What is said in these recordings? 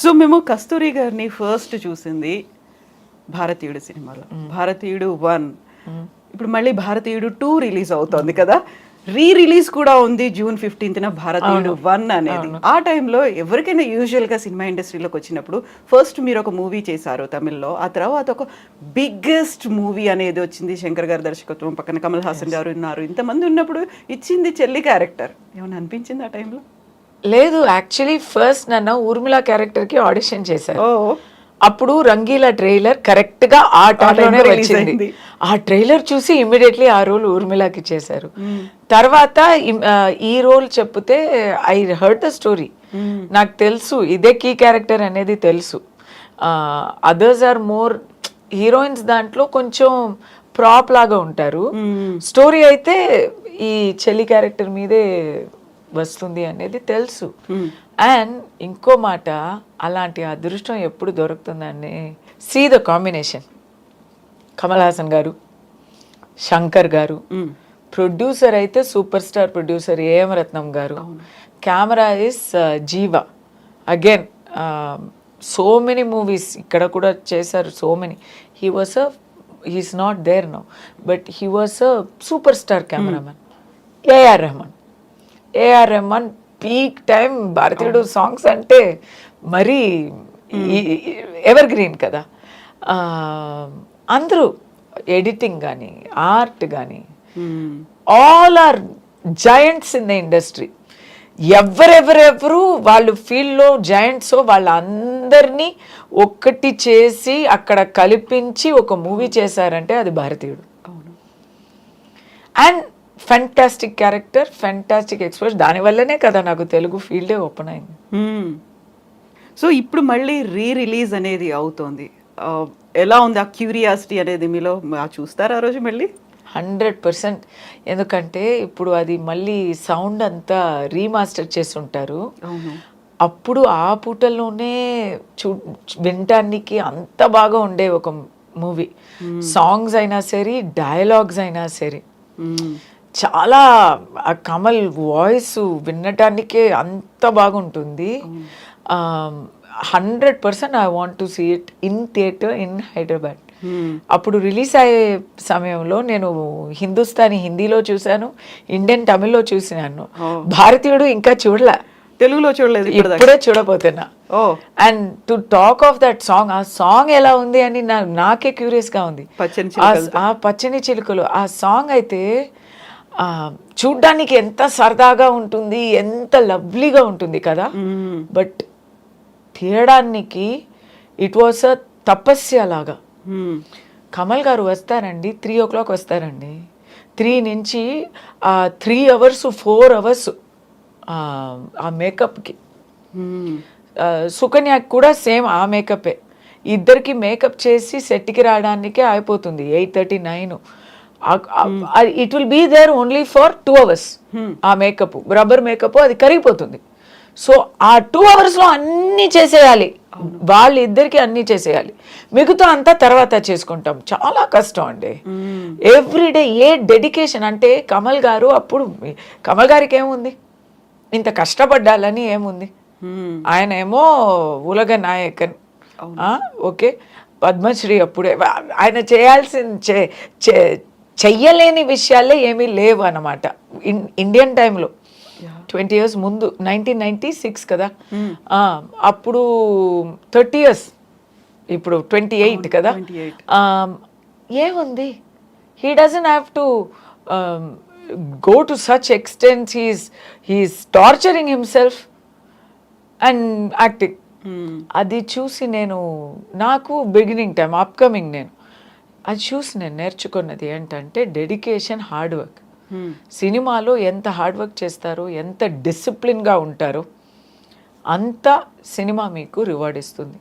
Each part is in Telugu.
సో మేము కస్తూరి గారిని ఫస్ట్ చూసింది భారతీయుడు సినిమాలో, భారతీయుడు 1. ఇప్పుడు మళ్ళీ భారతీయుడు 2 రిలీజ్ అవుతోంది కదా, రిలీజ్ కూడా ఉంది June 15th భారతీయుడు 1 అనేది. ఆ టైంలో ఎవరికైనా యూజువల్గా సినిమా ఇండస్ట్రీలోకి వచ్చినప్పుడు ఫస్ట్ మీరు ఒక మూవీ చేశారు తమిళ్లో, ఆ తర్వాత ఒక బిగ్గెస్ట్ మూవీ అనేది వచ్చింది, శంకర్ గారి దర్శకత్వం, పక్కన కమల్ హాసన్ గారు ఉన్నారు, ఇంతమంది ఉన్నప్పుడు ఇచ్చింది చెల్లి క్యారెక్టర్. ఏమైనా అనిపించింది ఆ టైంలో? లేదు, యాక్చువల్లీ ఫస్ట్ నన్ను ఊర్మిళ క్యారెక్టర్కి ఆడిషన్ చేశారు. అప్పుడు రంగీలా ట్రైలర్ కరెక్ట్గా ఆ టైంలోనే వచ్చింది. ఆ ట్రైలర్ చూసి ఇమ్మీడియట్లీ ఆ రోల్ ఊర్మిళకి చేశారు. తర్వాత ఈ రోల్ చెప్తే ఐ హర్డ్ ద స్టోరీ, నాకు తెలుసు ఇదే కీ క్యారెక్టర్ అనేది తెలుసు. అదర్స్ ఆర్ మోర్ హీరోయిన్స్, దాంట్లో కొంచెం ప్రాప్ లాగా ఉంటారు. స్టోరీ అయితే ఈ చెల్లి క్యారెక్టర్ మీదే వస్తుంది అనేది తెలుసు. అండ్ ఇంకో మాట, అలాంటి అదృష్టం ఎప్పుడు దొరుకుతుందని, see the combination, Kamal Haasan గారు, శంకర్ గారు, ప్రొడ్యూసర్ అయితే superstar producer AM Ratnam గారు, camera is Jeeva. Again so many movies ఇక్కడ కూడా చేశారు, so many. He is not there now, but he was a superstar cameraman. AR Rahman peak time Bharateeyudu songs అంటే మరీ ఎవర్ గ్రీన్ కదా. అందరూ ఎడిటింగ్ కానీ ఆర్ట్ కానీ all are giants in the industry. ఎవరెవరెవరు వాళ్ళు ఫీల్డ్లో జయంట్స్ వాళ్ళందరినీ ఒక్కటి చేసి అక్కడ కలిపించి ఒక మూవీ చేశారంటే అది భారతీయుడు. And fantastic character, fantastic express, దానివల్లనే కదా నాకు తెలుగు ఫీల్డే ఓపెన్ అయింది. సో ఇప్పుడు మళ్ళీ రిలీజ్ అనేది అవుతోంది, ఎలా ఉంది ఆ క్యూరియాసిటీ అనేది మీలో? చూస్తారా ఆ రోజు మళ్ళీ? 100%. ఎందుకంటే ఇప్పుడు అది మళ్ళీ సౌండ్ అంతా రీమాస్టర్ చేసి ఉంటారు. అప్పుడు ఆ పూటల్లోనే వినటానికి అంత బాగా ఉండే ఒక మూవీ. సాంగ్స్ అయినా సరే, డైలాగ్స్ అయినా సరే, చాలా ఆ కమల్ వాయిస్ వినటానికే అంత బాగుంటుంది. 100% I want to see it in theatre in Hyderabad. అప్పుడు రిలీజ్ అయ్యే సమయంలో నేను హిందుస్థానీ హిందీలో చూశాను, ఇండియన్ తమిళ్లో చూసినాను. భారతీయుడు ఇంకా చూడలే, తెలుగులో చూడలేదు, ఇప్పుడే చూడబోతున్నా. And to talk of that song, ఆ సాంగ్ ఎలా ఉంది అని నాకే క్యూరియస్గా ఉంది. ఆ పచ్చని చిలుకలు ఆ సాంగ్ అయితే చూడ్డానికి ఎంత సరదాగా ఉంటుంది, ఎంత లవ్లీగా ఉంటుంది కదా. బట్ తీయడానికి ఇట్ వాస్ అ తపస్య లాగా. కమల్ గారు వస్తారండి, 3 o'clock వస్తారండి. 3 నుంచి 3 hours 4 hours ఆ మేకప్కి. సుకన్యకి కూడా సేమ్ ఆ మేకప్పే. ఇద్దరికి మేకప్ చేసి సెట్కి రావడానికే అయిపోతుంది 8:30-9. It will be there only for 2 hours. ఆ మేకప్, రబ్బర్ మేకప్, అది కరిగిపోతుంది. సో ఆ 2 hours అన్నీ చేసేయాలి, వాళ్ళిద్దరికి అన్నీ చేసేయాలి, మిగతా అంతా తర్వాత చేసుకుంటాం. చాలా కష్టం అండి. ఎవ్రీడే ఏ డెడికేషన్ అంటే కమల్ గారు, అప్పుడు కమల్ గారికి ఏముంది, ఇంత కష్టపడ్డాలని ఏముంది, ఆయన ఏమో ఉలగ నాయకన్, ఓకే, పద్మశ్రీ. అప్పుడే ఆయన చెయ్యలేని విషయాలే ఏమీ లేవు అన్నమాట ఇండియన్ టైంలో. 20 years ముందు, 1996 కదా, అప్పుడు 30 years, ఇప్పుడు 28 కదా. ఏముంది, he doesn't have to go to such extent. He's torturing himself and acting. అది చూసి నాకు బిగినింగ్ టైం, అప్కమింగ్, అది చూసి నేను నేర్చుకున్నది ఏంటంటే డెడికేషన్, హార్డ్ వర్క్. సినిమాలో ఎంత హార్డ్ వర్క్ చేస్తారో, ఎంత డిసిప్లిన్గా ఉంటారో, అంత సినిమా మీకు రివార్డ్ ఇస్తుంది.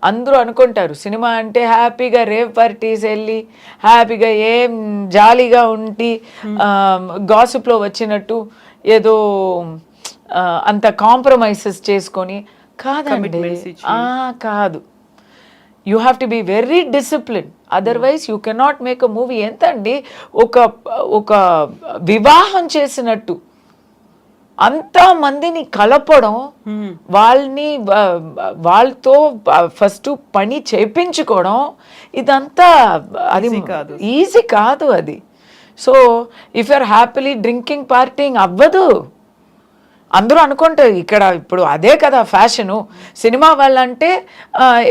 అందరూ అనుకుంటారు సినిమా అంటే హ్యాపీగా రేవ్ పార్టీస్ వెళ్ళి హ్యాపీగా ఏం జాలీగా ఉండి గాసిప్లో వచ్చినట్టు ఏదో అంత కాంప్రమైజెస్ చేసుకొని కాదండి. కాదు, you have to be very discipline, otherwise you cannot make a movie. ఎంత అండి, ఒక వివాహం చేసినట్టు అంత మందిని కలపడం, వాళ్ళని వాళ్ళతో ఫస్ట్ పని చేయించుకోవడం, ఇదంతా అది ఈజీ కాదు అది. So if you're happily drinking partying అవ్వదు. అందరూ అనుకుంటారు ఇక్కడ ఇప్పుడు అదే కదా ఫ్యాషను, సినిమా వాళ్ళంటే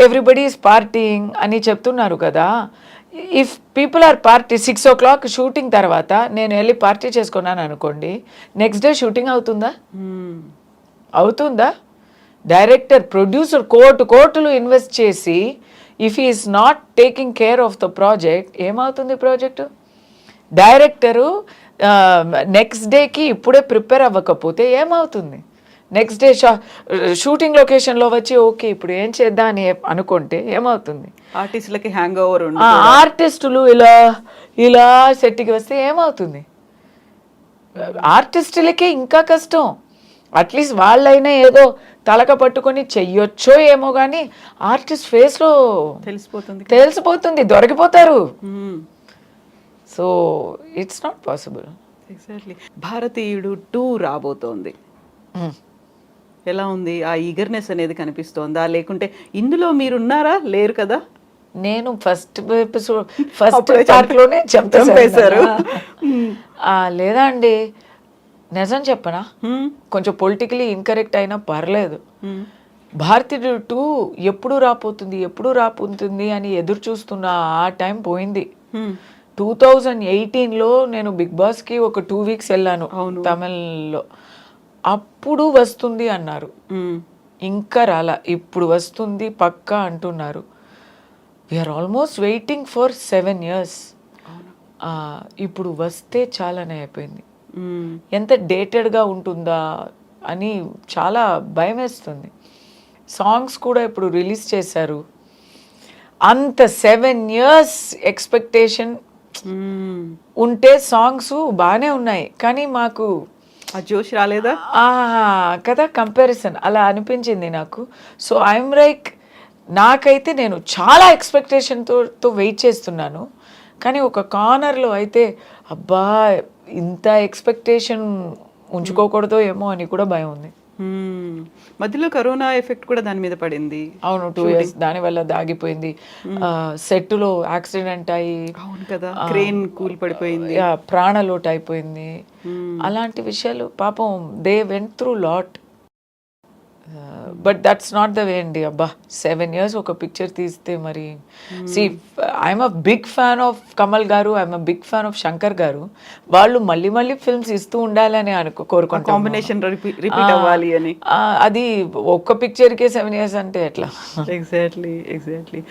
ఎవ్రీబడి ఈజ్ పార్టీయింగ్ అని చెప్తున్నారు కదా. If people are party 6 o'clock shooting తర్వాత నేను వెళ్ళి పార్టీ చేసుకున్నాను అనుకోండి, నెక్స్ట్ డే షూటింగ్ అవుతుందా? అవుతుందా? డైరెక్టర్, ప్రొడ్యూసర్ కోట్లు ఇన్వెస్ట్ చేసి if he is not taking care of the project, ఏమవుతుంది ప్రాజెక్టు? డైరెక్టరు నెక్స్ట్ డేకి ఇప్పుడే ప్రిపేర్ అవ్వకపోతే ఏమవుతుంది? నెక్స్ట్ డే షూటింగ్ లొకేషన్లో వచ్చి ఓకే ఇప్పుడు ఏం చేద్దాం అని అనుకుంటే ఏమవుతుంది? ఆర్టిస్టులకి హ్యాంగ్ ఓవర్, ఆర్టిస్టులు ఇలా సెట్కి వస్తే ఏమవుతుంది? ఆర్టిస్టులకే ఇంకా కష్టం. అట్లీస్ట్ వాళ్ళైనా ఏదో తలక పట్టుకొని చెయ్యొచ్చో ఏమో కానీ ఆర్టిస్ట్ ఫేస్లో తెలిసిపోతుంది, దొరికిపోతారు. So it's not possible. Exactly. Bharateeyudu 2 రాబోతోంది. ఎలా ఉంది? ఆ ఈగర్నెస్ అనేది కనిపిస్తోందా, లేకుంటే ఇందులో మీరున్నారా? లేరు కదా. నేను ఫస్ట్ పార్ట్లోనే చంపేశారు. లేదా అండి, నిజం చెప్పనా, కొంచెం పొలిటికలీ ఇన్కరెక్ట్ అయినా పర్లేదు. భారతీయుడు 2 ఎప్పుడు రాపోతుంది అని ఎదురు చూస్తున్న ఆ టైం పోయింది. 2018లో నేను బిగ్ బాస్కి ఒక 2 weeks వెళ్ళాను తమిళ్లో. అప్పుడు వస్తుంది అన్నారు, ఇంకా రాలా. ఇప్పుడు వస్తుంది పక్కా అంటున్నారు. We're almost waiting for 7 years. ఇప్పుడు వస్తే చాలానే అయిపోయింది. ఎంత డేటెడ్గా ఉంటుందా అని చాలా భయం వేస్తుంది. సాంగ్స్ కూడా ఇప్పుడు రిలీజ్ చేశారు. అంత 7 years ఎక్స్పెక్టేషన్ ఉంటే సాంగ్స్ బాగానే ఉన్నాయి, కానీ మాకు ఆ జోష్ రాలేదా కదా, కంపారిజన్ అలా అనిపించింది నాకు. సో ఐఎమ్ లైక్, నాకైతే నేను చాలా ఎక్స్పెక్టేషన్తో వెయిట్ చేస్తున్నాను, కానీ ఒక కార్నర్లో అయితే అబ్బా ఇంత ఎక్స్పెక్టేషన్ ఉంచుకోకూడదో ఏమో అని కూడా భయం ఉంది. మధ్యలో కరోనా ఎఫెక్ట్ కూడా దాని మీద పడింది. అవును, 2 years దానివల్ల దాగిపోయింది. సెట్లో యాక్సిడెంట్ అయ్యి, అవును కదా, క్రేన్ కూలి పడిపోయింది, ప్రాణలోటు అయిపోయింది. అలాంటి విషయాలు పాపం they went through lot. But that's not the way అండి. అబ్బా 7 years ఒక పిక్చర్ తీస్తే మరి I'm a big fan of Kamal garu, I'm a big fan of Shankar garu. వాళ్ళు మళ్ళీ ఫిల్మ్స్ ఇస్తూ ఉండాలని కోరుకుంటాం, కాంబినేషన్ రిపీట్ అవ్వాలి అని. అది ఒక్క పిక్చర్కే 7 years అంటే ఎట్లా? ఎగ్జాక్ట్లీ.